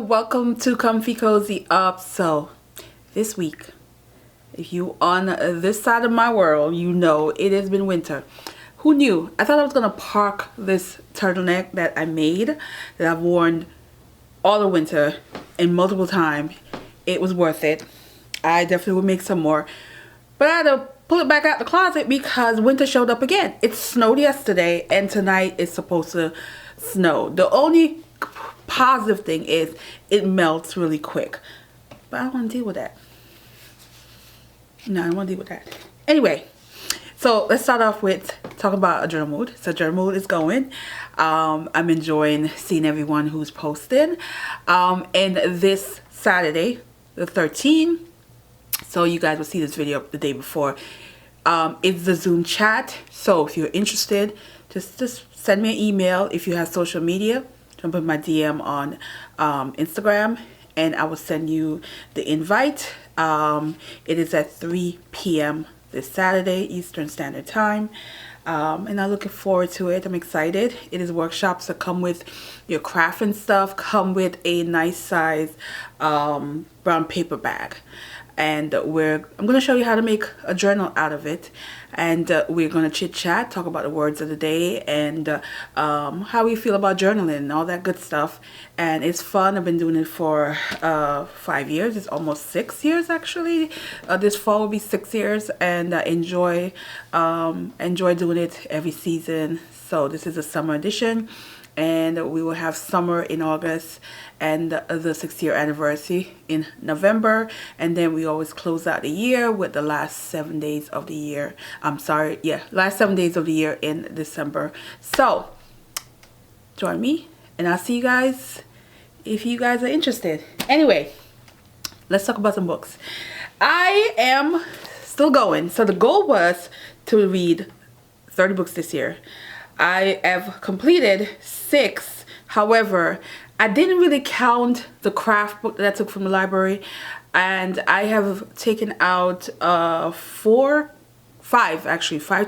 welcome to Comfy Cozy Up. So this week, if you on this side of my world, you know it has been winter. Who knew? I thought I was gonna park this turtleneck that I made, that I've worn all the winter and multiple times. It was worth it. I definitely would make some more, but I had to pull it back out the closet because winter showed up again. It snowed yesterday and tonight it's supposed to snow. The only positive thing is it melts really quick, but I don't want to deal with that. No, I don't want to deal with that. Anyway, so let's start off with talking about a journal mood. So journal mood is going. I'm enjoying seeing everyone who's posting. And this Saturday, the 13th, so you guys will see this video the day before, it's the Zoom chat. So if you're interested, just send me an email. If you have social media, jump in my DM on Instagram and I will send you the invite. It is at 3 p.m. this Saturday, Eastern Standard Time. And I'm looking forward to it. I'm excited. It is workshops that come with your craft and stuff, come with a nice size brown paper bag. And I'm going to show you how to make a journal out of it. And we're going to chit chat, talk about the words of the day and how we feel about journaling and all that good stuff. And it's fun. I've been doing it for 5 years. It's almost 6 years actually. This fall will be 6 years, and I enjoy doing it every season. So this is a summer edition. And we will have summer in August and the 6-year anniversary in November. And then we always close out the year with the last 7 days of the year. Last 7 days of the year in December. So join me and I'll see you guys if you guys are interested. Anyway, let's talk about some books. I am still going. So the goal was to read 30 books this year. I have completed 6. However, I didn't really count the craft book that I took from the library, and I have taken out 5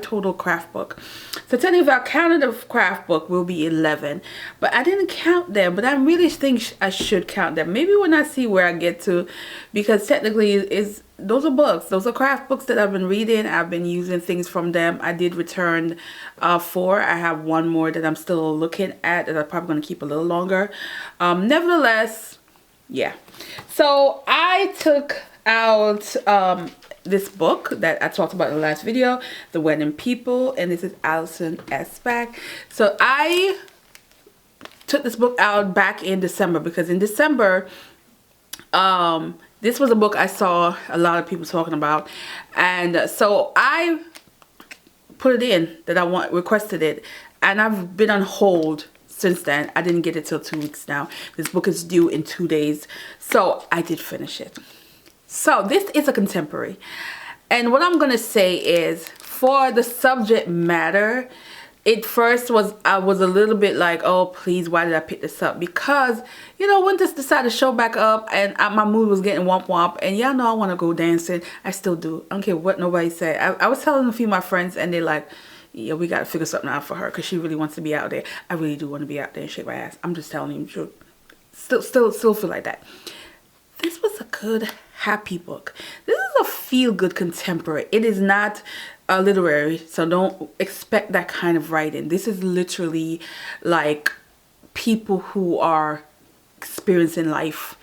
total craft book. So technically, if I counted the craft book, will be 11. But I didn't count them, but I really think I should count them. Maybe when I see where I get to, because technically those are books. Those are craft books that I've been reading. I've been using things from them. I did return 4. I have 1 more that I'm still looking at that I'm probably going to keep a little longer. Nevertheless, yeah. So I took out this book that I talked about in the last video, The Wedding People, and this is Alison Espach. So I took this book out back in December because in December, this was a book I saw a lot of people talking about, and so I put it in that I requested it, and I've been on hold since then. I didn't get it till 2 weeks now. This book is due in 2 days, so I did finish it. So this is a contemporary, and what I'm gonna say is, for the subject matter, it first was, I was a little bit like, oh please, why did I pick this up? Because, you know, when this decided to show back up and my mood was getting womp womp, and y'all know I want to go dancing. I still do. I don't care what nobody say. I was telling a few of my friends, and they're like, yeah, we got to figure something out for her because she really wants to be out there. I really do want to be out there and shake my ass. I'm just telling you the truth. Still feel like that. This was a good, happy book. This is a feel-good contemporary. It is not literary, so don't expect that kind of writing. This is literally like people who are experiencing life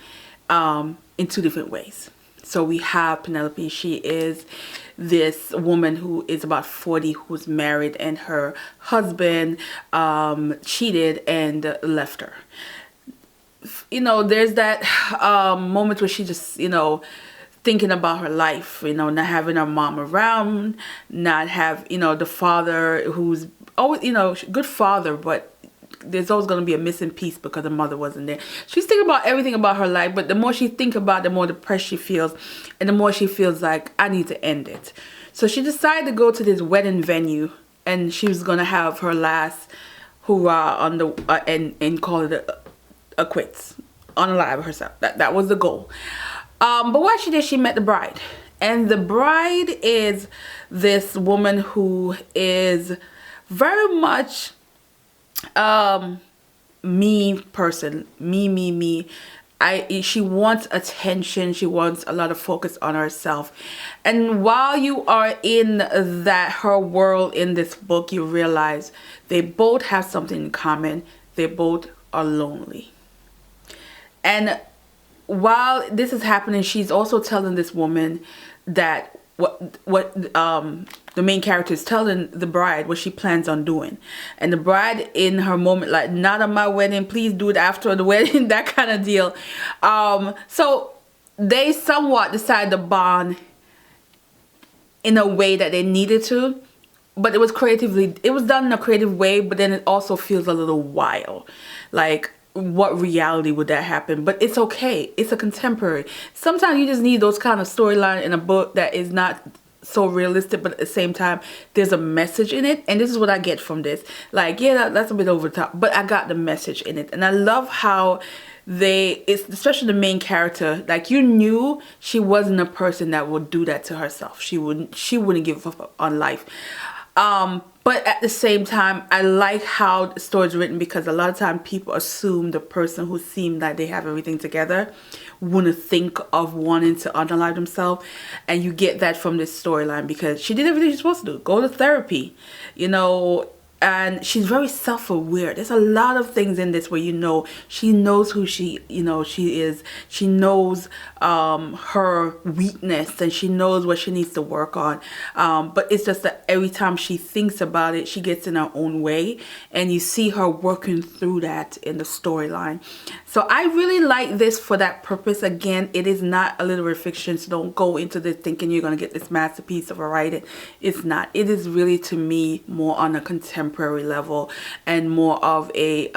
in 2 different ways. So we have Penelope. She is this woman who is about 40, who's married, and her husband cheated and left her. You know, there's that moment where she just, you know, thinking about her life, you know, not having her mom around, not have, you know, the father who's always, you know, good father, but there's always going to be a missing piece because the mother wasn't there. She's thinking about everything about her life, but the more she thinks about it, the more depressed she feels, and the more she feels like, I need to end it. So she decided to go to this wedding venue, and she was going to have her last hurrah on the and call it a quits, unalive herself. That was the goal. But while she did, she met the bride, and the bride is this woman who is very much me person, me. She wants attention. She wants a lot of focus on herself. And while you are in her world in this book, you realize they both have something in common. They both are lonely. And while this is happening, she's also telling this woman that what the main character is telling the bride what she plans on doing. And the bride in her moment, like, not on my wedding, please do it after the wedding, that kind of deal. So they somewhat decide to bond in a way that they needed to, but it was done in a creative way, but then it also feels a little wild. Like, what reality would that happen? But it's okay. It's a contemporary. Sometimes you just need those kind of storyline in a book that is not so realistic, but at the same time there's a message in it. And this is what I get from this. Like, yeah, that's a bit over the top, but I got the message in it. And I love how it's especially the main character, like, you knew she wasn't a person that would do that to herself. She wouldn't give up on life. But at the same time, I like how the story is written, because a lot of times people assume the person who seemed like they have everything together wouldn't think of wanting to unalive themselves. And you get that from this storyline, because she did everything she's supposed to do. Go to therapy, you know, and she's very self-aware. There's a lot of things in this where, you know, she knows who she is. She knows her weakness, and she knows what she needs to work on. But it's just that every time she thinks about it, she gets in her own way, and you see her working through that in the storyline. So I really like this for that purpose. Again, it is not a literary fiction, so don't go into this thinking you're going to get this masterpiece of a writing. It's not. It is really, to me, more on a contemporary level, and more of a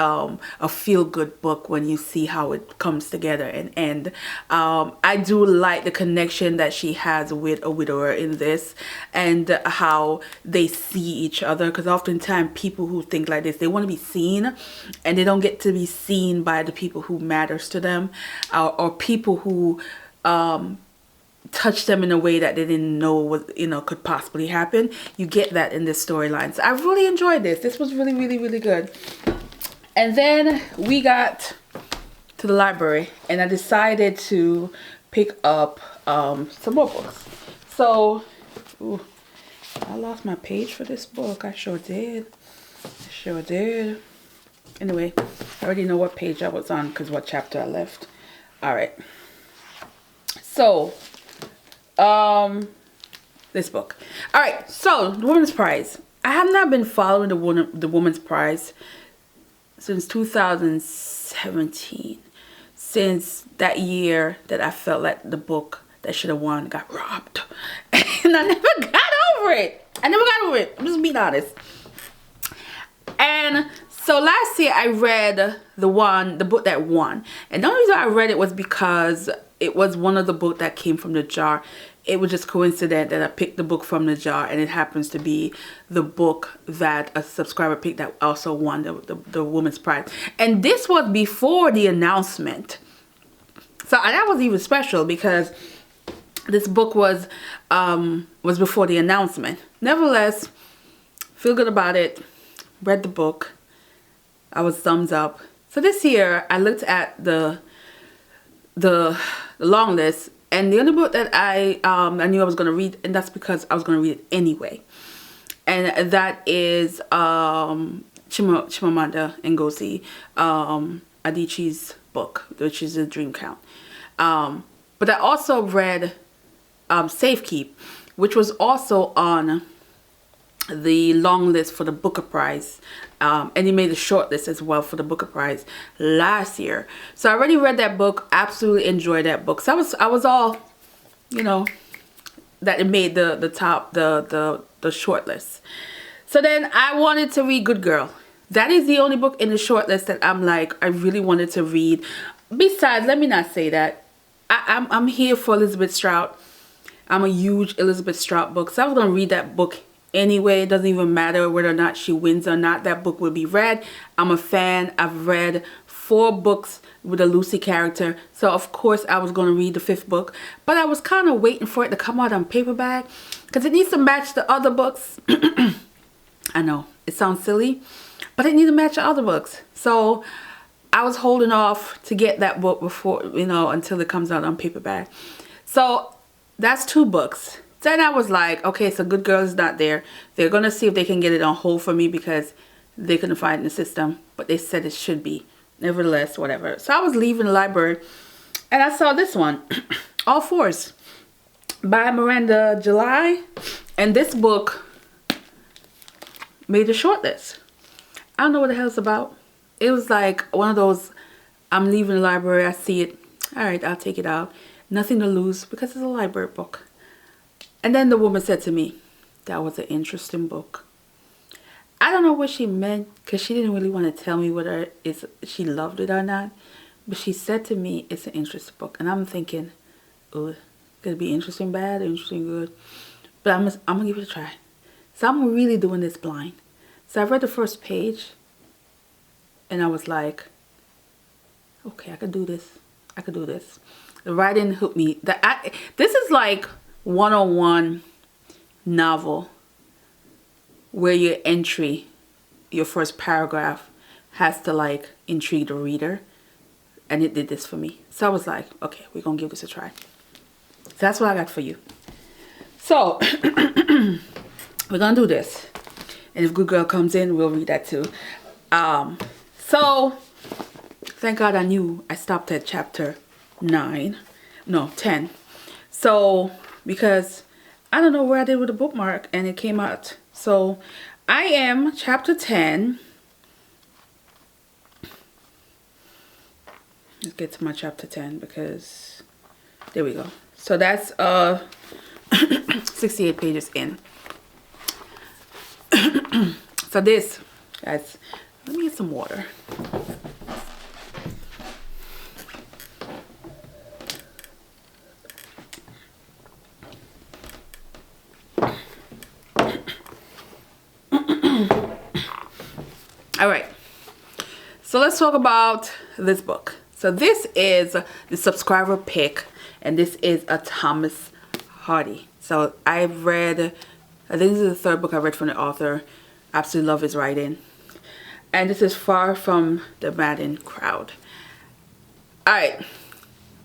feel-good book when you see how it comes together and end. I do like the connection that she has with a widower in this, and how they see each other, because oftentimes people who think like this, they want to be seen, and they don't get to be seen by the people who matters to them, or people who touch them in a way that they didn't know was, could possibly happen. You get that in this storyline. So I really enjoyed this. This was really, really, really good. And then we got to the library, and I decided to pick up some more books. So, I lost my page for this book. I sure did. Anyway, I already know what page I was on, because what chapter I left. All right. So, this book. All right. So, the Woman's Prize. I have not been following the Woman's Prize since 2017. Since that year that I felt like the book that should have won got robbed. And I never got over it. I'm just being honest. And so last year I read the book that won. And the only reason I read it was because it was one of the books that came from the jar. It was just coincident that I picked the book from the jar, and it happens to be the book that a subscriber picked that also won the Woman's Prize. And this was before the announcement. So that was even special, because this book was before the announcement. Nevertheless, feel good about it. Read the book. I was thumbs up. So this year I looked at the long list, and the only book that I knew I was going to read, and that's because I was going to read it anyway, and that is Chimamanda Ngozi Adichie's book, which is A Dream Count. But I also read Safekeep, which was also on the long list for the Booker Prize, and he made a short list as well for the Booker Prize last year. So I already read that book, absolutely enjoyed that book. So I was all, that it made the top, the short list. So then I wanted to read Good Girl. That is the only book in the short list that I'm like, I really wanted to read. Besides, let me not say that, I'm here for Elizabeth Strout. I'm a huge Elizabeth Strout book, so I was going to read that book anyway. It doesn't even matter whether or not she wins or not. That book will be read. I'm a fan. I've read 4 books with a Lucy character, so of course I was going to read the 5th book, but I was kind of waiting for it to come out on paperback, because it needs to match the other books. I know it sounds silly, but it needs to match the other books. So I was holding off to get that book before, you know, until it comes out on paperback. So that's 2 books. Then I was like, okay, so Good Girl is not there. They're going to see if they can get it on hold for me because they couldn't find it in the system. But they said it should be. Nevertheless, whatever. So I was leaving the library and I saw this one, All Fours by Miranda July. And this book made a shortlist. I don't know what the hell it's about. It was like one of those, I'm leaving the library, I see it. All right, I'll take it out. Nothing to lose because it's a library book. And then the woman said to me, that was an interesting book. I don't know what she meant because she didn't really want to tell me whether she loved it or not. But she said to me, it's an interesting book. And I'm thinking, oh, could it be interesting bad or interesting good? But I'm going to give it a try. So I'm really doing this blind. So I read the first page. And I was like, okay, I could do this. I could do this. The writing hooked me. This is like 101 novel where your entry, your first paragraph has to like intrigue the reader. And it did this for me. So I was like, okay, we're going to give this a try. So that's what I got for you. So we're going to do this. And if Good Girl comes in, we'll read that too. So thank God I knew I stopped at chapter 10. So because I don't know where I did with the bookmark and it came out. So I am chapter 10. Let's get to my chapter 10 because there we go. So that's 68 pages in. So this, guys, let me get some water. All right. So let's talk about this book. So this is the subscriber pick, and this is a Thomas Hardy. So I've read, I think this is the 3rd book I read from the author. Absolutely love his writing. And this is Far from the Madding Crowd. Alright,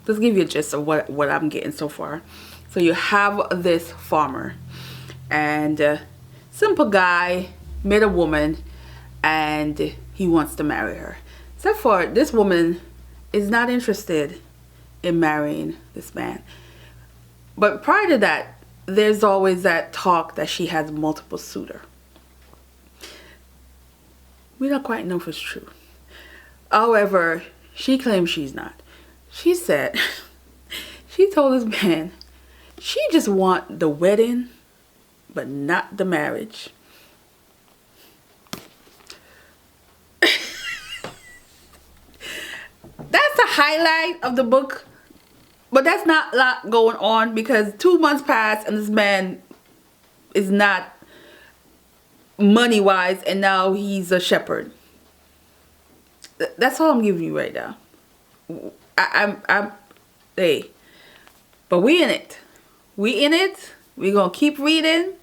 let's give you a gist of what I'm getting so far. So you have this farmer, and simple guy met a woman, and he wants to marry her. Except for this woman is not interested in marrying this man. But prior to that, there's always that talk that she has multiple suitors. We don't quite know if it's true. However, she claims she's not. She said, she told this man, she just want the wedding, but not the marriage. That's the highlight of the book. But that's not a lot going on because 2 months passed and this man is not money wise, and now he's a shepherd. That's all I'm giving you right now. Hey, but we in it. We in it. We're gonna keep reading,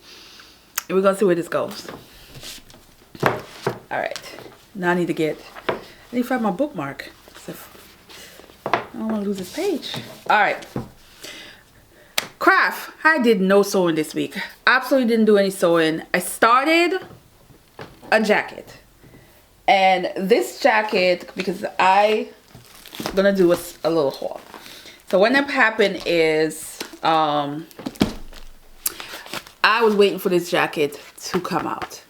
and we're gonna see where this goes. All right. Now I need to find my bookmark. I don't want to lose this page. All right. Craft. I did no sewing this week. Absolutely didn't do any sewing. I started a jacket. And this jacket, because I'm going to do a little haul. So what happened is I was waiting for this jacket to come out.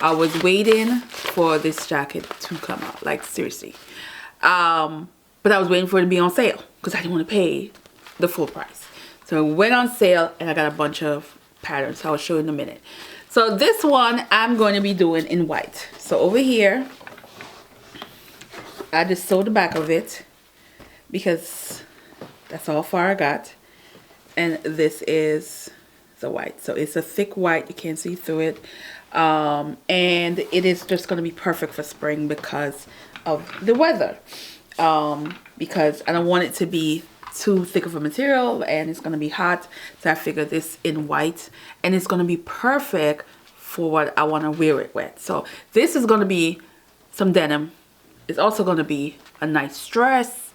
I was waiting for this jacket to come out. Like, seriously. But I was waiting for it to be on sale because I didn't want to pay the full price. So it went on sale and I got a bunch of patterns. I'll show you in a minute. So this one I'm going to be doing in white. So over here, I just sewed the back of it because that's how far I got. And this is the white. So it's a thick white. You can't see through it. And it is just going to be perfect for spring because of the weather. Because I don't want it to be too thick of a material and it's going to be hot. So I figured this in white, and it's going to be perfect for what I want to wear it with. So this is going to be some denim It's also going to be a nice dress.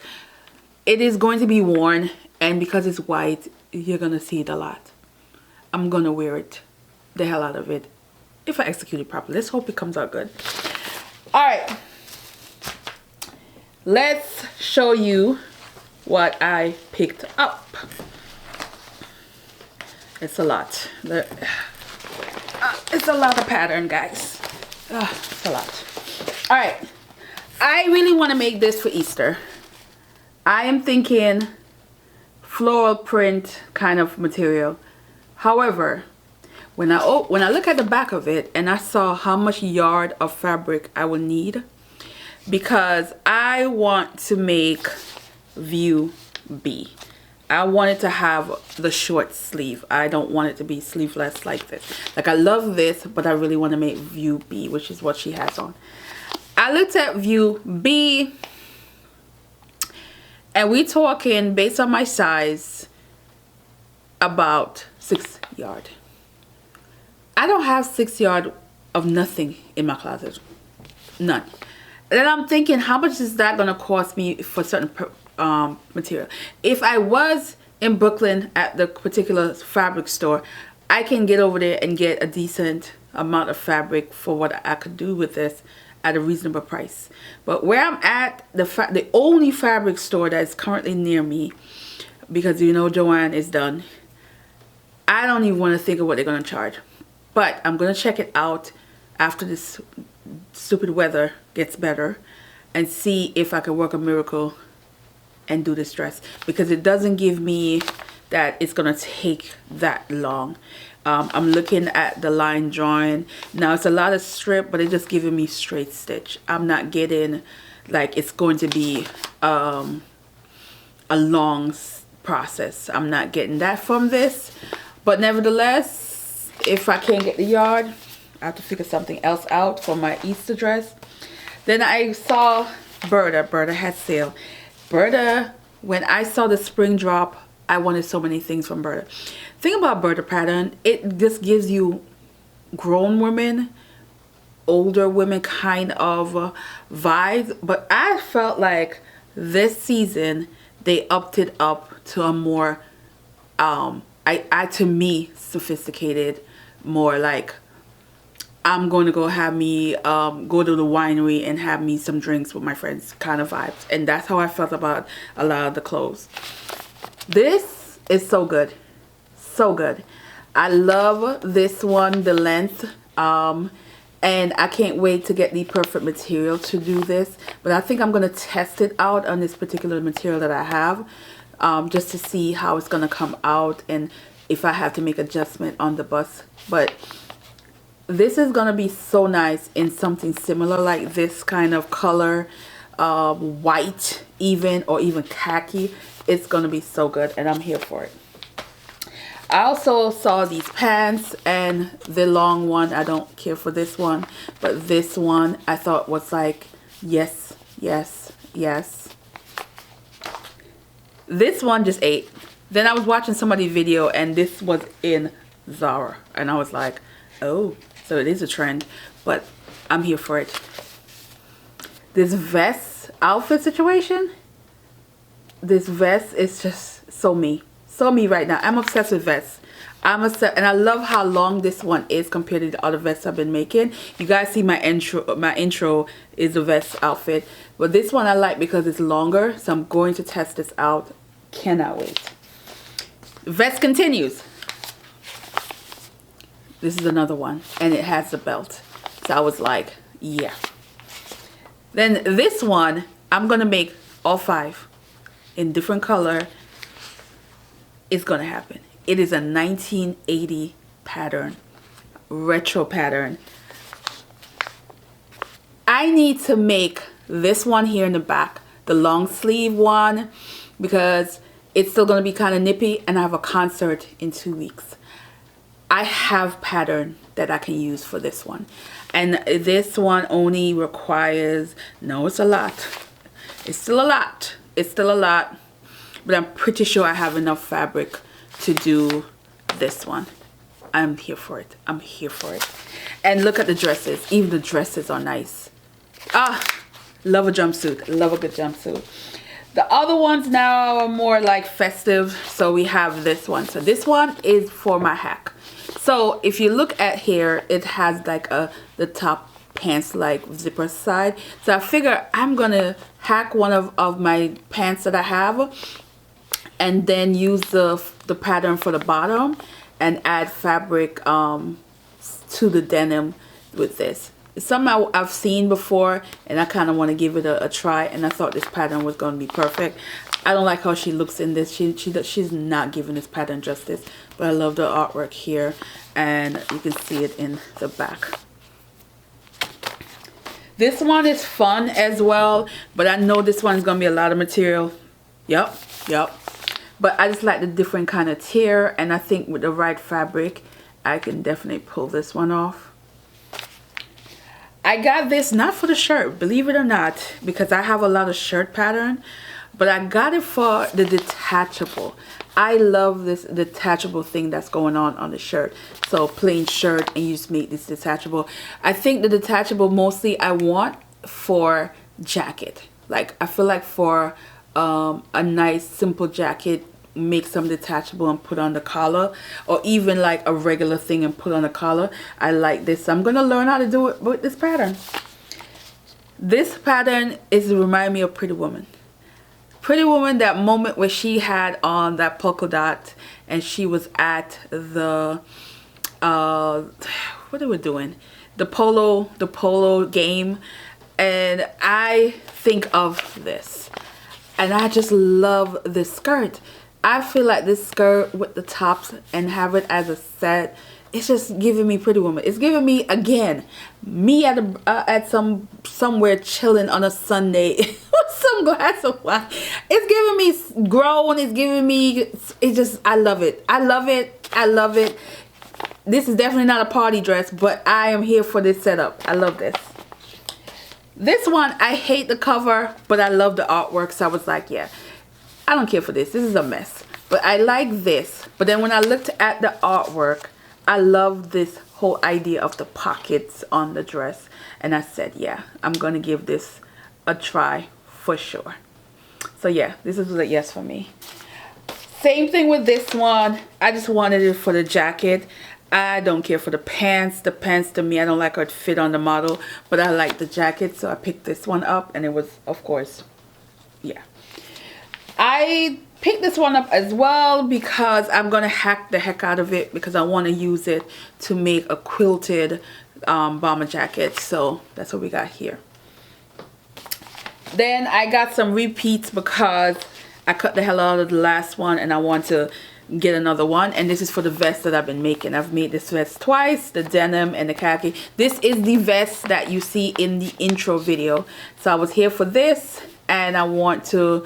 It is going to be worn, and because it's white, you're going to see it a lot. I'm going to wear it, the hell out of it, if I execute it properly. Let's hope it comes out good. All right. Let's show you what I picked up. It's a lot. It's a lot of pattern, guys. It's a lot. All right. I really want to make this for Easter. I am thinking floral print kind of material. However, when I look at the back of it and I saw how much yard of fabric I will need, because I want to make view B. I want it to have the short sleeve. I don't want it to be sleeveless like this. Like, I love this, but I really want to make view B, which is what she has on. I looked at view B, and we talking, based on my size, about 6 yard. I don't have 6 yard of nothing in my closet. None. And then I'm thinking, how much is that going to cost me for certain material? If I was in Brooklyn at the particular fabric store, I can get over there and get a decent amount of fabric for what I could do with this at a reasonable price. But where I'm at, the only fabric store that is currently near me, because you know Joanne is done, I don't even want to think of what they're going to charge. But I'm going to check it out after this stupid weather gets better and see if I can work a miracle and do this dress, because it doesn't give me that it's going to take that long. I'm looking at the line drawing. Now it's a lot of strip, but it's just giving me straight stitch. I'm not getting like it's going to be a long process. I'm not getting that from this. But nevertheless, if I can't get the yard, I have to figure something else out for my Easter dress. Then I saw Berta. Berta had sale. Berta, when I saw the spring drop, I wanted so many things from Berta. Thing about Berta pattern, it just gives you grown women, older women kind of vibes. But I felt like this season they upped it up to a more, to me, sophisticated, more like, I'm going to go have me go to the winery and have me some drinks with my friends kind of vibes. And that's how I felt about a lot of the clothes. This is so good. So good. I love this one, the length. And I can't wait to get the perfect material to do this. But I think I'm going to test it out on this particular material that I have. Just to see how it's going to come out and if I have to make adjustment on the bust. But this is going to be so nice in something similar like this kind of color, white even, or even khaki. It's going to be so good, and I'm here for it. I also saw these pants, and the long one, I don't care for this one, but this one I thought was like, yes, yes, yes. This one just ate. Then I was watching somebody's video, and this was in Zara, and I was like, oh, so it is a trend, but I'm here for it. This vest outfit situation, this vest is just so me. So me right now. I'm obsessed with vests. I'm obsessed, and I love how long this one is compared to the other vests I've been making. You guys see my intro. My intro is a vest outfit, but this one I like because it's longer, so I'm going to test this out. Cannot wait. Vest continues. This is another one, and it has the belt. So I was like, yeah. Then this one, I'm gonna make all 5 in different color. It's gonna happen. It is a 1980 pattern, retro pattern. I need to make this one here in the back, the long sleeve one, because it's still gonna be kind of nippy, and I have a concert in 2 weeks. I have pattern that I can use for this one, and this one only requires, no, it's a lot. It's still a lot. It's still a lot, but I'm pretty sure I have enough fabric to do this one. I'm here for it. I'm here for it. And look at the dresses. Even the dresses are nice. Ah, Love a jumpsuit. Love a good jumpsuit. The other ones now are more like festive. So we have this one. So this one is for my hack. So if you look at here, it has like the top pants like zipper side. So I figure I'm gonna hack one of my pants that I have, and then use the pattern for the bottom and add fabric to the denim with this. It's something I've seen before, and I kind of want to give it a try, and I thought this pattern was going to be perfect. I don't like how she looks in this. She's not giving this pattern justice, but I love the artwork here, and you can see it in the back. This one is fun as well, but I know this one's going to be a lot of material. Yep. But I just like the different kind of tear, and I think with the right fabric, I can definitely pull this one off. I got this not for the shirt, believe it or not, because I have a lot of shirt pattern, but I got it for the detachable. I love this detachable thing that's going on the shirt. So plain shirt, and you just make this detachable. I think the detachable mostly I want for jacket. Like I feel like for a nice simple jacket, make some detachable and put on the collar, or even like a regular thing and put on the collar. I like this. So I'm gonna learn how to do it with this pattern. This pattern remind me of Pretty Woman. Pretty Woman, that moment where she had on that polka dot and she was at the what are we doing, the polo game, and I think of this, and I just love this skirt. I feel like this skirt with the tops and have it as a set, it's just giving me Pretty Woman. It's giving me, again, me at somewhere chilling on a Sunday with some glass of wine. It's giving me grown. It's giving me, it just, I love it. I love it. I love it. This is definitely not a party dress, but I am here for this setup. I love this. This one, I hate the cover, but I love the artwork. So I was like, yeah, I don't care for this. This is a mess. But I like this. But then when I looked at the artwork, I love this whole idea of the pockets on the dress. And I said, yeah, I'm going to give this a try for sure. So yeah, this is a yes for me. Same thing with this one. I just wanted it for the jacket. I don't care for the pants. The pants, to me, I don't like how it fit on the model. But I like the jacket, so I picked this one up. And it was, of course, yeah. I picked this one up as well because I'm going to hack the heck out of it, because I want to use it to make a quilted bomber jacket. So that's what we got here. Then I got some repeats because I cut the hell out of the last one and I want to get another one. And this is for the vest that I've been making. I've made this vest twice, the denim and the khaki. This is the vest that you see in the intro video. So I was here for this, and I want to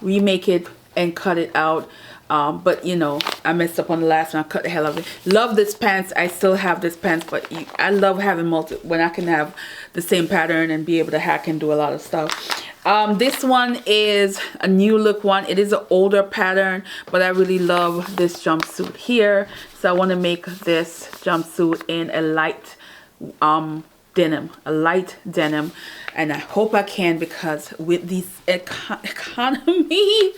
remake it and cut it out, but you know, I messed up on the last one. I cut the hell out of it. Love this pants. I still have this pants, but I love having when I can have the same pattern and be able to hack and do a lot of stuff. This one is a new look one. It is an older pattern, but I really love this jumpsuit here, so I want to make this jumpsuit in a light denim, and I hope I can, because with these economy,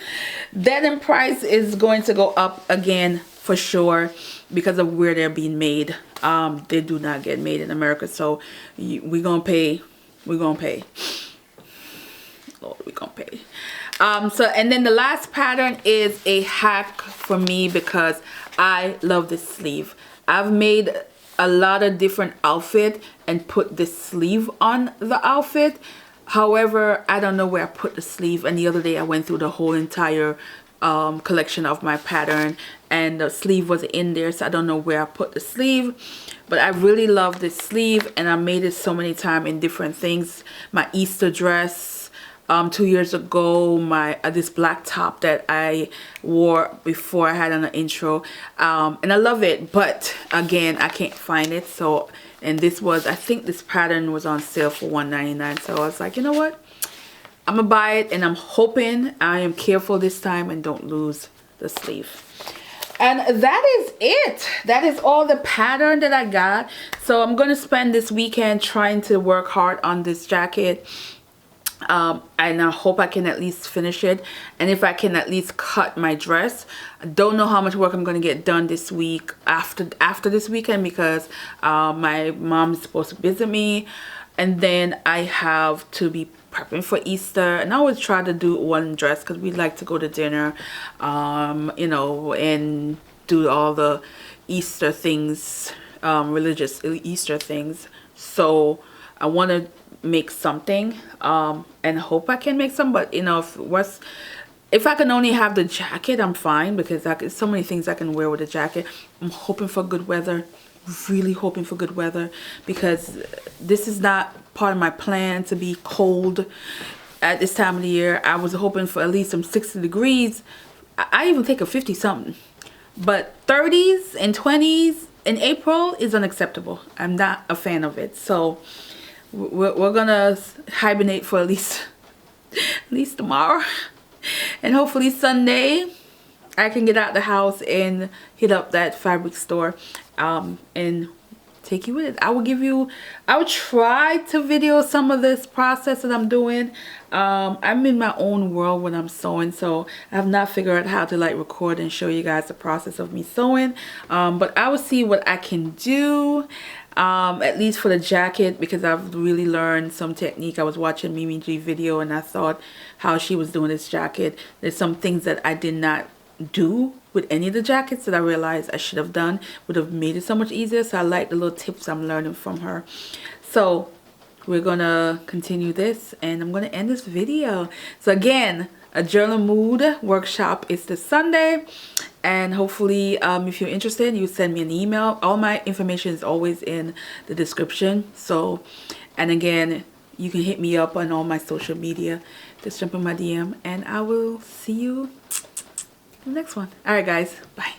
denim price is going to go up again for sure because of where they're being made. They do not get made in America, so we're gonna pay. Lord, we're gonna pay. And then the last pattern is a hack for me because I love this sleeve. I've made a lot of different outfit and put this sleeve on the outfit. However, I don't know where I put the sleeve, and the other day I went through the whole entire collection of my pattern and the sleeve was in there, so I don't know where I put the sleeve. But I really love this sleeve, and I made it so many times in different things. My Easter dress 2 years ago, this black top that I wore before I had on the intro, and I love it, but again, I can't find it. So, and this was, I think this pattern was on sale for $1.99, so I was like, you know what, I'm gonna buy it, and I'm hoping I am careful this time and don't lose the sleeve. And that is it. That is all the pattern that I got. So I'm gonna spend this weekend trying to work hard on this jacket And I hope I can at least finish it, and if I can at least cut my dress. I don't know how much work I'm going to get done this week after this weekend, because my mom's supposed to visit me, and then I have to be prepping for Easter. And I always try to do one dress because we like to go to dinner, you know, and do all the Easter things, religious Easter things. So I want to make something, and hope I can make some. But you know, if I can only have the jacket, I'm fine, because so many things I can wear with a jacket. I'm hoping for good weather, really hoping for good weather, because this is not part of my plan to be cold at this time of the year. I was hoping for at least some 60 degrees. I even take a 50 something, but 30s and 20s in April is unacceptable. I'm not a fan of it. So we're gonna hibernate for at least tomorrow, and hopefully Sunday I can get out the house and hit up that fabric store, and take you with it. I will try to video some of this process that I'm doing. I'm in my own world when I'm sewing, so I have not figured out how to like record and show you guys the process of me sewing, but I will see what I can do, at least for the jacket, because I've really learned some technique. I was watching Mimi G video, and I thought how she was doing this jacket. There's some things that I did not do with any of the jackets that I realized I should have done, would have made it so much easier. So I like the little tips I'm learning from her. So we're gonna continue this, and I'm gonna end this video. So again, a journal mood workshop is this Sunday, and hopefully if you're interested, you send me an email. All my information is always in the description. So, and again, you can hit me up on all my social media. Just jump in my DM, and I will see you in the next one. All right guys, bye.